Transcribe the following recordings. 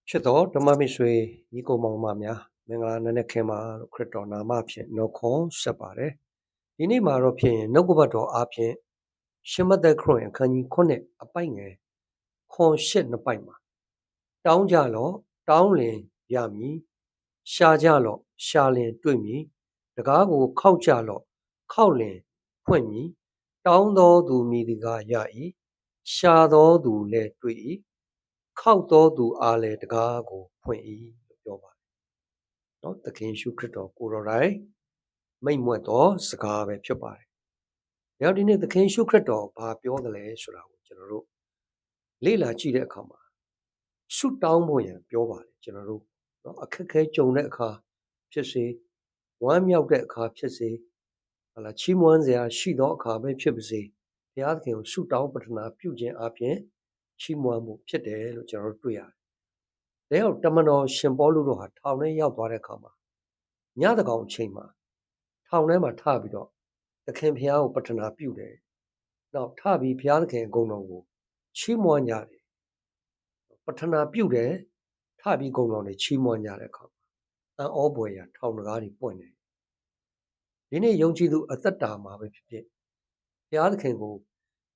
ချစ်တော်ဓမ္မမိတ်ဆွေညီကိုမောင်မများမင်္ဂလာနံနက်ခင်းပါလို့ခရစ်တော်နာမဖြင့်နှုတ်ခွန်းဆက်ပါတယ်ဒီနေ့မှာတော့ဖြင့်နှုတ်ကပတ်တော်အားဖြင့်ရှမသက်ခရစ်အခန်းကြီး9အပိုက်ငယ်ခွန်8နှစ်ပိုက်မှာတောင်းကြလော့တောင်းလင်ရမည်ရှာကြလော့ရှာလင်တွေ့မည်တကားကိုခောက်ကြလော့ခောက်လင်ဖွင့်မည်တောင်းသောသူမည်ဒီကရ၏ရှာသောသူလည်းတွေ့၏ခောက်သောသူအားလည်းတကားကိုဖွင့်၏လို့ပြောပါတယ်။နော်သခင်ယေရှုခရစ်တော်ကိုယ်တော်တိုင်မိန့်မြွက်သောစကားပဲဖြစ်ပါတယ်။နောက်ဒီနေ့သခင်ယေရှုခရစ်တော်ဘာပြောသလဲဆိုတာကိုကျွန်တော်တို့လေ့လာကြည့်တဲ့အခါမှာဆုတောင်းဖို့ရန်ပြောပါတယ်ကျွန်တော်တို့နော်အခက်ခဲကြုံတဲ့အခါဖြစ်စေဝမ်းမြောက်တဲ့အခါဖြစ်စေဟလာချီးမွမ်းစရာရှိသောအခါပဲဖြစ်ပါစေဘုရားသခင်ကိုဆုတောင်းပတ္ထနာပြုခြင်းအပြင်ချီးမွမ်းမှုဖြစ်တယ်လို့ကျွန်တော်တို့တွေ့ရတယ်။ဒါကြောင့်တမန်တော်ရှင်ပေါလုတို့ဟာထောင်ထဲရောက်သွားတဲ့အခါမှာညတကောင်အချိန်မှာထောင်ထဲမှာထပြီးတော့သခင်ဘုရားကိုပတ္ထနာပြုတယ်။နောက်ထပြီးဘုရားသခင်အကုန်တော်ကိုချီးမွမ်းကြတယ်။ပတ္ထနာပြုတယ်ထပြီးဂုဏ်တော်တွေချီးမွမ်းကြတဲ့အခါမှာအံ့ဩပွေရာထောင်တကားတွေပွင့်တယ်။ဒီနေ့ယုံကြည်သူအသက်တာမှာပဲဖြစ်ဖြစ်ဘုရားသခင်ကို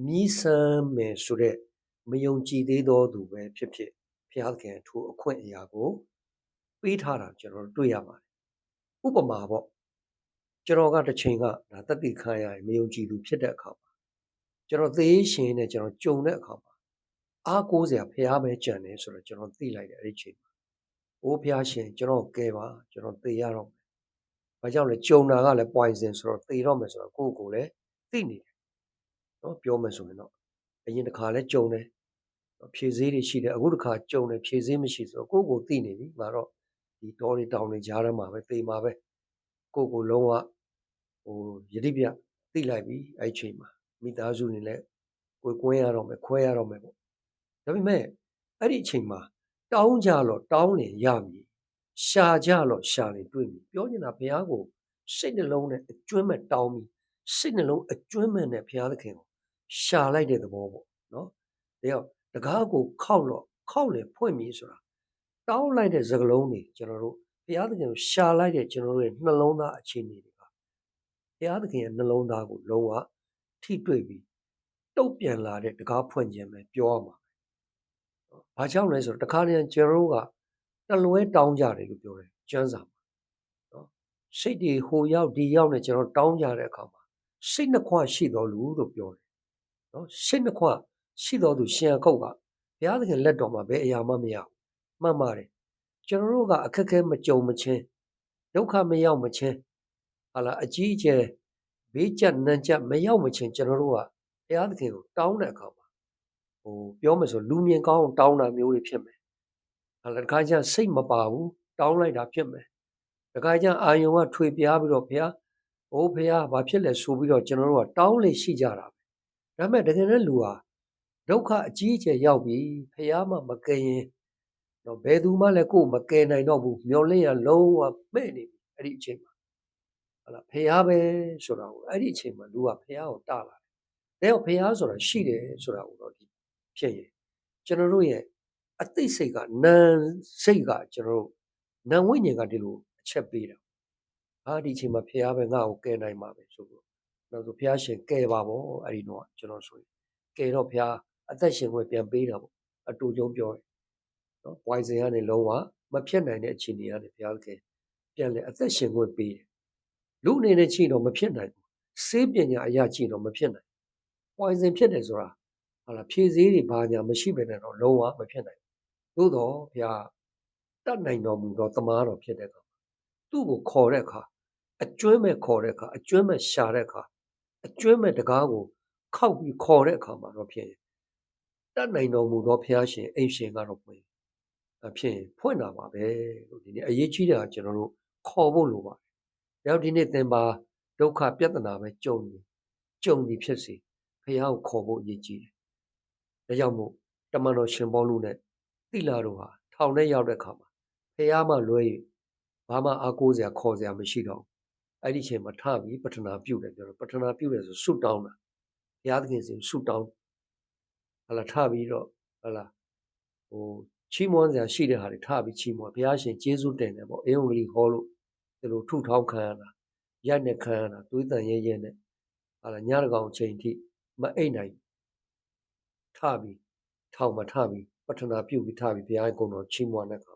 မြည်ဆန်းမယ်ဆိုတဲ့မယုံကြည်သေးသောသူပဲဖြစ်ဖြစ်ဘုရားသခင်အထူးအခွင့်အရာကိုပေးထားတာကျွန်တော်တွေ့ရပါတယ်။ဥပမာပေါ့ကျွန်တော်ကတစ်ချိန်ကဒါတတိခံရရင်မယုံကြည်သူဖြစ်တဲ့အခါမှာကျွန်တော်သေရှင်နဲ့ကျွန်တော်ကြုံတဲ့အခါမှာအားကိုးစရာဘုရားပဲကြံတယ်ဆိုတော့ကျွန်တော်သိလိုက်တယ်အဲ့ဒီချိန်မှာအိုးဘုရားရှင်ကျွန်တော်ကဲပါကျွန်တော်သေရတော့မယ်။ဘာကြောင့်လဲကြုံတာကလည်း poison ဆိုတော့သေတော့မယ်ဆိုတော့ကိုယ့်ကိုယ်လည်းသိနေတယ်။နော်ပြောမယ်ဆိုရင်တော့အရင်တစ်ခါလဲကြုံတယ်ဖြည့်စည်းတွေရှိတယ်အခုတစ်ခါကြုံတယ်ဖြည့်စည်းမရှိဆိုတော့ကိုယ့်ကိုယ်သိနေပြီငါတော့ဒီတောတွေတောင်တွေကြားထဲမှာပဲသေမှာပဲကိုယ့်ကိုယ်လုံးဝယတိပြသိလိုက်ပြီအဲ့ချိန်မှာမိသားစုနေလဲကိုယ်ကွင်းရတော့မယ်ခွဲရတော့မယ်ပေါ့ဒါပေမဲ့အဲ့ဒီအချိန်မှာတောင်းကြလို့တောင်းလင်ရမည်ရှာကြလို့ရှာလင်တွေ့မည်ပြောနေတာဘုရားကိုစိတ်နှလုံးနဲ့အကျွမ်းမဲ့တောင်းပြီးစိတ်နှလုံးအကျွမ်းမဲ့နဲ့ဘုရားသခင်ကိုရှာလိုက်တဲ့သဘောပေါ့နော်ဒါကြောင့်တကားကိုခောက်လေဖွင့်မည်ဆိုတာတောင်းလိုက်တဲ့စကားလုံးတွေကျွန်တော်တို့ဘုရားသခင်ကိုရှာလိုက်တဲ့ကျွန်တော်တို့ရဲ့နှလုံးသားအခြေအနေတွေကဘုရားသခင်ရဲ့နှလုံးသားကိုလုံးဝထိတွေ့ပြီးတုတ်ပြန်လာတဲ့တကားဖွင့်ခြင်းပဲပြောရမှာ။ဘာကြောင့်လဲဆိုတော့တခါတည်းကျွန်တော်တို့ကတလွဲတောင်းကြတယ်လို့ပြောတယ်ကျမ်းစာမှာနော်စိတ်တွေဟိုရောက်ဒီရောက်နဲ့ကျွန်တော်တောင်းကြတဲ့အခါမှာစိတ်နှစ်ခွရှိတော်လူလို့ပြောတယ်နော်စိတ်နှစ်ခွရှိတော်သူရှင်အကုတ်ကဘုရားသခင်လက်တော်မှာဘယ်အရာမှမရဘူးမှန်ပါတယ်ကျွန်တော်တို့ကအခက်ခဲမကြုံမချင်းဒုက္ခမရောက်မချင်းဟာလာအကြီးအကျယ်ဘေးကျပ်နံကျပ်မရောက်မချင်းကျွန်တော်တို့ကဘုရားသခင်ကိုတောင်းတဲ့အခါမှာပြောမယ်ဆိုလူမြင်ကောင်းတောင်းတာမျိုးတွေဖြစ်မယ်ဟာလာတခါကျစိတ်မပါဘူးတောင်းလိုက်တာဖြစ်မယ်တခါကျအာယုံကထွေပြားပြီးတော့ဘုရားဘုရားဘာဖြစ်လဲဆိုပြီးတော့ကျွန်တော်တို့ကတောင်းလေရှိကြတာပဲဒါပေမဲ့တကယ်နဲ့လူဟာဒုက္ခအကြီးအကျယ်ရောက်ပြီဖះမှမကယ်ရင်တော့ဘယ်သူမှလည်းကိုယ်မကယ်နိုင်တော့ဘူးမျောလင့်ရလုံးဝမဲ့နေပြီအဲ့ဒီအချိန်မှာဟုတ်လားဖះပဲဆိုတာကိုအဲ့ဒီအချိန်မှာလူကဖះကိုတလာတယ်ဒါကြောင့်ဖះဆိုတာရှိတယ်ဆိုတာကိုတော့ဒီဖြစ်ရင်ကျွန်တော်တို့ရဲ့အသိစိတ်ကနာစိတ်ကကျွန်တော်တို့နာဝိညာဉ်ကဒီလိုအချက်ပေးတာဒီအချိန်မှာဖះပဲငါ့ကိုကယ်နိုင်မှာပဲဆိုတော့နောက်ဆိုဖះရှင်ကယ်ပါဗောအဲ့ဒီတော့ကျွန်တော်ဆိုရင်ကယ်တော့ဖះအသက်ရှင်ခွင့်ပြန်ပေးတာပေါ့အတူကျုံပြောတယ်နော် poison ကနေလုံးဝမဖြစ်နိုင်တဲ့အခြေအနေကနေဘုရားသခင်ပြန်လဲအသက်ရှင်ခွင့်ပေးတယ်လူအနေနဲ့ချိန်တော့မဖြစ်နိုင်ဘူးစေးပညာအရာချိန်တော့မဖြစ်နိုင် poison ဖြစ်တယ်ဆိုတာဟာလားဖြည့်စည်းတွေဘာညာမရှိဘဲနဲ့တော့လုံးဝမဖြစ်နိုင်ဘူးသို့တော့ဘုရားတတ်နိုင်တော်မူသောတမားတော်ဖြစ်တဲ့အခါသူ့ကိုခေါ်တဲ့အခါအကျွမ်းမဲ့ခေါ်တဲ့အခါအကျွမ်းမဲ့ရှာတဲ့အခါအကျွမ်းမဲ့တကားကိုခောက်ပြီးခေါ်တဲ့အခါမှာတော့ဖြစ်ရင်တတ်နိုင်တော်မူသောဘုရားရှင်အိမ်ရှင်ကတော့ဖွင့်ဖြစ်ရင်ဖွင့်တာပါပဲလို့ဒီနေ့အရေးကြီးတာကျွန်တော်တို့ခေါ်ဖို့လိုပါတယ်။နောက်ဒီနေ့သင်ပါဒုက္ခပြဿနာပဲကြုံပြီးဖြစ်စီဘုရားကိုခေါ်ဖို့အရေးကြီးတယ်။ဒါကြောင့်မို့တမန်တော်ရှင်ပေါလုနဲ့တိလာတို့ဟာထောင်ထဲရောက်တဲ့အခါမှာဘုရားမှလွဲ၍ဘာမှအားကိုးစရာခေါ်စရာမရှိတော့ဘူး။အဲ့ဒီချိန်မှာထပြီးပတ္ထနာပြုတယ်ပြောတော့ပတ္ထနာပြုတယ်ဆိုဆုတောင်းတာဘုရားသခင်စီဆုတောင်းဟလာထပြီးတော့ဟလာ ချီးမွမ်းစရာရှိတဲ့ဟာတွေထားပြီးချီးမွမ်းဘုရားရှင်ကျေးဇူးတင်တယ်ပေါ့အေဝံဂေလိဟောလို့ဒီလိုထုထောင်းခံရတာရိုက်နဲ့ခံရတာသွေးတန်ရဲရဲနဲ့ဟာလာညတကောင်အချိန်ထိမအိတ်နိုင်ထပြီးထောင်မထပြီးပထနာပြုတ်ပြီးထပြီးဘုရားကုံတော်ချီးမွမ်းတဲ့အခါ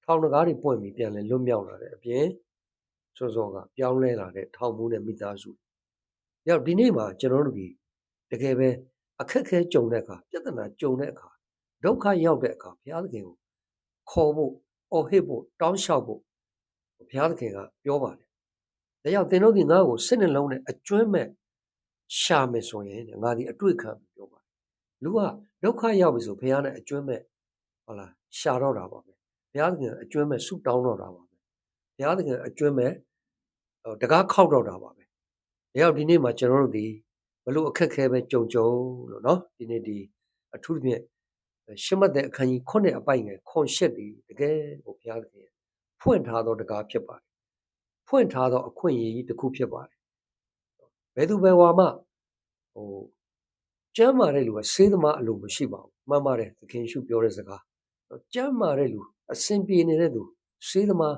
ထောင်တကားတွေပွင့်ပြီးပြန်လဲလွတ်မြောက်လာတဲ့အပြင်စောစောကပြောင်းလဲလာတဲ့ထောင်မှုနဲ့မိသားစုရောက်ဒီနေ့မှာကျွန်တော်တို့ဒီတကယ်ပဲအခက်ခဲကြုံတဲ့အခါပြဿနာကြုံတဲ့အခါဒုက္ခရောက်တဲ့အခါဘုရားသခင်ကိုခေါ်ဖို့အော်ဟစ်ဖို့တောင်းလျှောက်ဖို့ဘုရားသခင်ကပြောပါတယ်။ဒါကြောင့်သင်တို့ဒီငါ့ကိုစိတ်နှလုံးနဲ့အကျွမ်းမဲ့ရှာမယ်ဆိုရင်ငါဒီအတွေ့ခံပြောပါတယ်။လူကဒုက္ခရောက်ပြီဆိုဘုရားနဲ့အကျွမ်းမဲ့ဟုတ်လားရှာတော့တာပါပဲ။ဘုရားသခင်အကျွမ်းမဲ့ဆုတောင်းတော့တာပါပဲ။ဘုရားသခင်အကျွမ်းမဲ့တကားခောက်တော့တာပါပဲ။ဒါကြောင့်ဒီနေ့မှာကျွန်တော်တို့ဒီဘလို့အခက်ခဲပဲကြုံလို့နော်ဒီနေ့ဒီအထူးသဖြင့်ရှမတ်တဲ့အခန်းကြီး9အပိုင်ငယ်ခွန်ရှက်ဒီတကယ်ကိုဘုရားသခင်ဖွင့်ထားသောတကားဖြစ်ပါတယ်ဖွင့်ထားသောအခွင့်အရေးကြီးတစ်ခုဖြစ်ပါတယ်ဘယ်သူဘယ်ဝါမှကျမ်းမာတဲ့လူကစေးသမားအလိုမရှိပါဘူးမှန်ပါတယ်သခင်ရှုပြောတဲ့စကားကျမ်းမာတဲ့လူအစဉ်ပြေနေတဲ့သူစေးသမား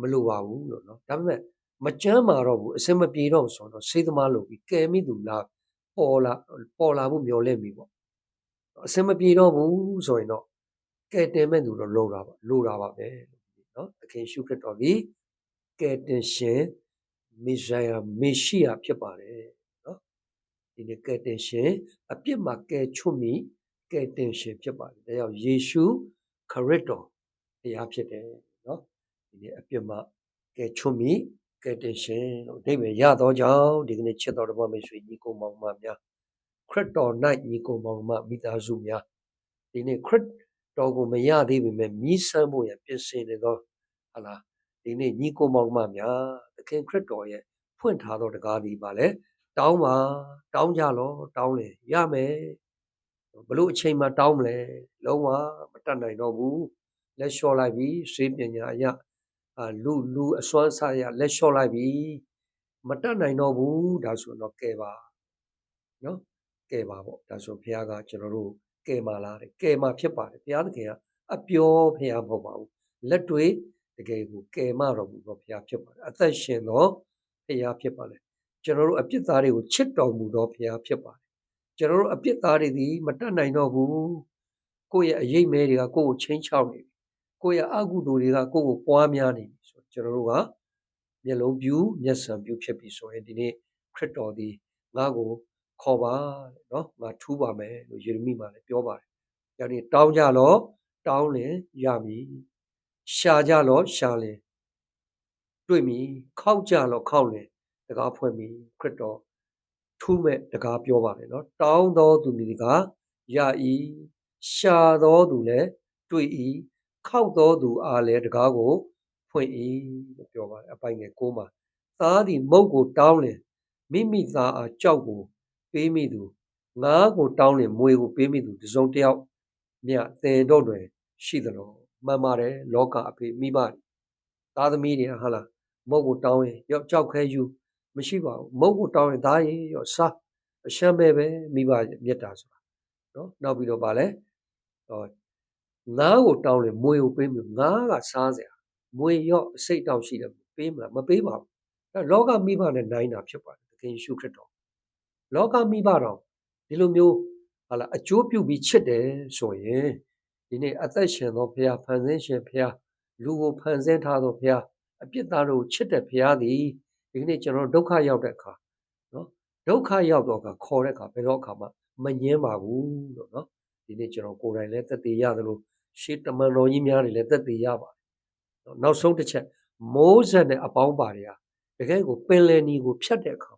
မလိုပါဘူးလို့နော်ဒါပေမဲ့မကျမ်းမာတော့ဘူးအစဉ်မပြေတော့ဆိုတော့စေးသမားလိုပြီးကဲမိသူလားပေါ်လာဖို့မျှော်လင့်ပြီပေါ့အစင်မပြေတော့ဘူးဆိုရင်တော့ကဲတင်မဲ့သူတော့လိုတာပါပဲနော်သခင်ရှုခရစ်တော်ဒီကဲတင်ရှင်မေရှိယဖြစ်ပါတယ်နော်ဒီနေ့ကဲတင်ရှင်အပြစ်မှာကဲချွတ်မိကဲတင်ရှင်ဖြစ်ပါတယ်ဒါကြောင့်ယေရှုခရစ်တော်တရားဖြစ်တယ်နော်ဒီနေ့အပြစ်မှာကဲချွတ်မိကဲတင်ရှင်လို့အဓိပ္ပာယ်ရတော့ကြောင့်ဒီကနေ့ချစ်တော်ဓမ္မမိတ်ဆွေညီကိုမောင်မများခရစ်တော်၌ညီကိုမောင်မမိသားစုများဒီနေ့ခရစ်တော်ကိုမရသေးပေမဲ့မြည်ဆန်းဖို့ရပြင်ဆင်နေသောဟာလားဒီနေ့ညီကိုမောင်မများသခင်ခရစ်တော်ရဲ့ဖွင့်ထားသောတကားဒီပါလေတောင်းပါတောင်းကြလောတောင်းလေရမယ်ဘလို့အချိန်မှတောင်းမလဲလုံးဝမတတ်နိုင်တော့ဘူးလက်လျှော့လိုက်ပြီစေပညာအရလူအစွမ်းစားရလက်လျှော့လိုက်ပြီမတတ်နိုင်တော့ဘူးဒါဆိုတော့ကဲပါနော်ကဲပါပေါ့ဒါဆိုဘုရားကကျွန်တော်တို့ကဲမာလာတယ်ကဲမာဖြစ်ပါတယ်ဘုရားသခင်ကအပြောဘုရားမဟုတ်ပါဘူးလက်တွေတကယ်ကိုကဲမာတော်မူသောဘုရားဖြစ်ပါတယ်အသက်ရှင်သောဘုရားဖြစ်ပါတယ်ကျွန်တော်တို့အပြစ်သားတွေကိုချစ်တော်မူသောဘုရားဖြစ်ပါတယ်ကျွန်တော်တို့အပြစ်သားတွေဒီမတတ်နိုင်တော့ဘူးကိုယ့်ရဲ့အရေးမဲတွေကကိုယ့်ကိုချင်းချောက်နေပြီကိုယ့်ရဲ့အကုသိုလ်တွေကကိုယ့်ကိုပွားများနေပြီဆိုကျွန်တော်တို့ကမျက်လုံးပြူမျက်စံပြူဖြစ်ပြီဆိုရင်ဒီနေ့ခရစ်တော်ဒီငါ့ကိုခေါ်ပါနော်ငါထူးပါမယ်လို့ယေရမိမှာလည်းပြောပါတယ်။ဒါនេះတောင်းကြလောတောင်းလင်ရမည်ရှာကြလောရှာလင်တွေ့မည်ခောက်ကြလောခောက်လင်တကားဖွင့်မည်ခရစ်တော်ထူးမဲ့တကားပြောပါတယ်နော်တောင်းတော်သူမည်ကရ၏ရှာတော်သူလည်းတွေ့၏ခောက်တော်သူအားလည်းတကားကိုဖွင့်၏လို့ပြောပါတယ်အပိုင်ငယ်9မှာသားသည်မုတ်ကိုတောင်းလင်မိမိသားအားကြောက်ကိုပေးမိသူငါးကိုတောင်းလင်မွေကိုပေးမိသူတစုံတယောက်မြတ်သင်တို့တွင်ရှိသလိုမှန်ပါတယ်လောကအဖေမိဘသားသမီးတွေဟာလားမုတ်ကိုတောင်းရင်ရောကြောက်ခဲယူမရှိပါဘူးမုတ်ကိုတောင်းရင်သားရင်ရောစားအရှမ်းပဲမိဘမြတ်တာဆိုတာနော်နောက်ပြီးတော့ဗာလဲငါးကိုတောင်းရင်မွေကိုပေးမိငါးကစားစရာမွေရောအစိတ်တောက်ရှိတယ်ပေးမလားမပေးပါဘူးအဲလောကမိဘနဲ့နိုင်တာဖြစ်ပါတယ်သခင်ယေရှုခရစ်တော်လောကမိဘတော်ဒီလိုမျိုးဟာလာအကျိုးပြုပြီးချစ်တယ်ဆိုရင်ဒီနေ့အသက်ရှင်သောဘုရားဖန်ဆင်းရှင်ဘုရားလူကိုဖန်ဆင်းထားသောဘုရားအပြစ်သားတို့ချစ်တဲ့ဘုရားသည်ဒီနေ့ကျွန်တော်ဒုက္ခရောက်တဲ့အခါနော်ဒုက္ခရောက်တော့ခေါ်တဲ့အခါဘယ်တော့အခါမှမငင်းပါဘူးလို့နော်ဒီနေ့ကျွန်တော်ကိုယ်တိုင်လည်းသက်သေရတယ်လို့ရှေးတမန်တော်ကြီးများတွေလည်းသက်သေရပါတယ်နောက်ဆုံးတစ်ချက်မိုးဆက်နဲ့အပေါင်းပါတွေဟာတကယ်ကိုပင်လယ်နီကိုဖြတ်တဲ့အခါ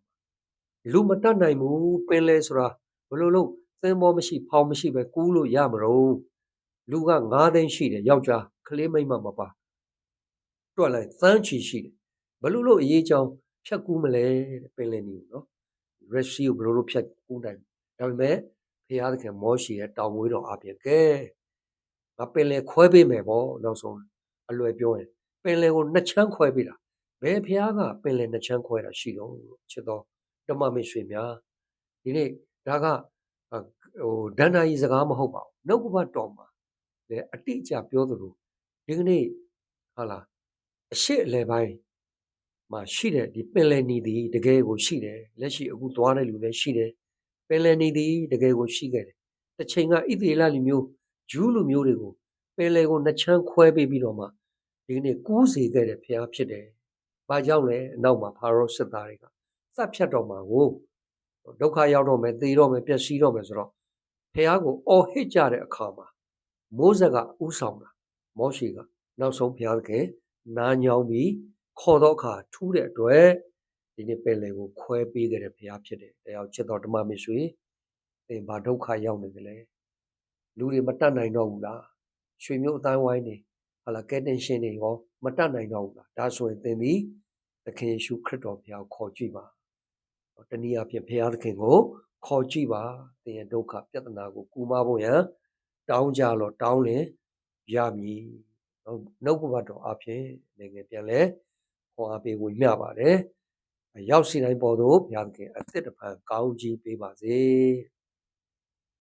လူမတတ်နိုင်ဘူးပင်လဲဆိုတာဘလို့လို့သင်္ဘောမရှိဖောင်မရှိပဲကူးလို့ရမလို့လူက9သိန်းရှိတယ်ယောက်ျားကလေးမိန်းမမပါတွက်လိုက်သန်းချီရှိတယ်ဘလို့လို့အရေးချောင်းဖြတ်ကူးမလဲတဲ့ပင်လယ်နီကိုနော်ရက်စီကိုဘလို့လို့ဖြတ်ကူးနိုင်ဒါပေမဲ့ဘုရားသခင်မောရှိရဲ့တောင်ဝေးတော်အပြင်ကဲငါပင်လယ်ခွဲပေးမယ်ပေါ့နောက်ဆုံးအလွယ်ပြောရင်ပင်လယ်ကိုနှစ်ချမ်းခွဲပေးတာဘယ်ဘုရားကပင်လယ်နှစ်ချမ်းခွဲတာရှိတော့ချစ်တော်ဓမ္မမိတ်ဆွေများဒီနေ့ဒါကဒဏ္ဍာရီစကားမဟုတ်ပါဘူးနှုတ်ကပတ်တော်မှာ လည်းအတိအကျပြောသလိုဒီကနေ့ဟာလားအရှိအလဲပိုင်းမှာရှိတဲ့ဒီပင်လယ်နေသည်တကယ်ကိုရှိတယ်လက်ရှိအခုသွားတဲ့လူလည်းရှိတယ်ပင်လယ်နေသည်တကယ်ကိုရှိခဲ့တယ်တစ်ချိန်ကဣသရေလလူမျိုးဂျူးလူမျိုးတွေကိုပင်လယ်ကိုနှစ်ချမ်းခွဲပေးပြီးတော့မှဒီကနေ့ကူးစေခဲ့တဲ့ဘုရားဖြစ်တယ်။ဘာကြောင့်လဲအနောက်မှာဖာရောစစ်သားတွေကစပ်ဖြတ်တော့မှာကိုဒုက္ခရောက်တော့မယ်သေတော့မယ်ပျက်စီးတော့မယ်ဆိုတော့ဘုရားကိုအော်ဟစ်ကြတဲ့အခါမှာမိုးဆက်ကဥဆောင်တာမောရှိကနောက်ဆုံးဘုရားသခင်နားညောင်းပြီးခေါ်တော့အခါထူးတဲ့အတွက်ဒီနေ့ပင်လယ်ကိုခွဲပေးခဲ့တဲ့ဘုရားဖြစ်တယ်။တရားချစ်တော်ဓမ္မမိတ်ဆွေသင်ဘာဒုက္ခရောက်နေကြလဲလူတွေမတတ်နိုင်တော့ဘူးလားရွှေမျိုးအတိုင်းဝိုင်းနေဟာလာကဲတင်ရှင်တွေရောမတတ်နိုင်တော့ဘူးလားဒါဆိုရင်သင်သည်သခင်ယေရှုခရစ်တော်ဘုရားခေါ်ကြည့်ပါတနည်းအားဖြင့်ဘုရားသခင်ကိုခေါ်ကြည့်ပါသင်ရဲ့ဒုက္ခပြဿနာကိုကူမဖို့ရန်တောင်းကြလို့တောင်းလင်ရမည်နှုတ်ကပတ်တော်အဖြစ်နိုင်ငံပြန်လဲဟောအားပေးဝင်မြပါတယ်ရောက်စီတိုင်းပေါ်သို့ဘုရားသခင်အသက်တပံကောင်းကြီးပေးပါစေ